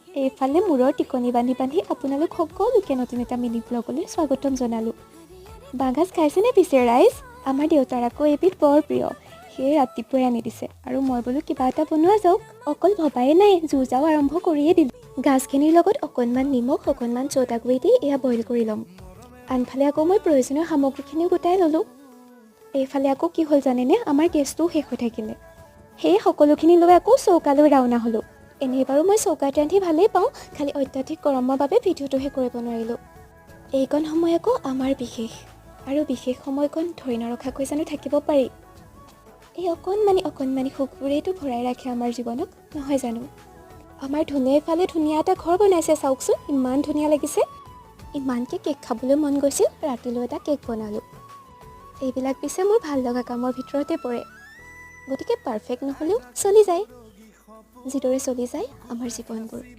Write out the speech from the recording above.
এইফালে মূৰৰ টিকনি বান্ধি বান্ধি আপোনালোক সকলোকে নতুন এটা মিনি ব্লগলৈ স্বাগতম জনালোঁ। বাঁহগাজ খাইছেনে পিছে ৰাইজ? আমাৰ দেউতাৰ আকৌ এবিধ বৰ প্ৰিয়, সেয়ে ৰাতিপুৱাই আনি দিছে আৰু মই বোলো কিবা এটা বনোৱা যাওক। অকল ভবাই নাই, যুঁজাও আৰম্ভ কৰিয়ে দিলোঁ। গাজখিনিৰ লগত অকণমান নিমখ, অকণমান চ'দা গুড়ি দি এয়া বইল কৰি ল'ম। আনফালে আকৌ মই প্ৰয়োজনীয় সামগ্ৰীখিনিও গোটাই ল'লোঁ। এইফালে আকৌ কি হ'ল জানেনে, আমাৰ গেছটোও শেষ হৈ থাকিলে। সেয়ে সকলোখিনি লৈ আকৌ চৌকালৈ ৰাওনা হ'লোঁ। এনেই বাৰু মই চৌকাত ৰান্ধি ভালেই পাওঁ, খালি অত্যাধিক গৰমৰ বাবে ভিডিঅ'টোহে কৰিব নোৱাৰিলোঁ। এইকণ সময় আকৌ আমাৰ বিশেষ, আৰু বিশেষ সময়কণ ধৰি নৰখাকৈ জানো থাকিব পাৰি? এই অকণমানি সুখবোৰেইতো ভৰাই ৰাখে আমাৰ জীৱনক, নহয় জানো? আমাৰ ধুনীয়া এইফালে ধুনীয়া এটা ঘৰ বনাইছে চাওকচোন, ইমান ধুনীয়া লাগিছে। ইমানকৈ কেক খাবলৈ মন গৈছিল, ৰাতিলৈ এটা কেক বনালোঁ। এইবিলাক পিছে মোৰ ভাল লগা কামৰ ভিতৰতে পৰে, গতিকে পাৰফেক্ট নহ'লেও চলি যায়, যিদৰে চলি যায় আমাৰ জীৱনবোৰ।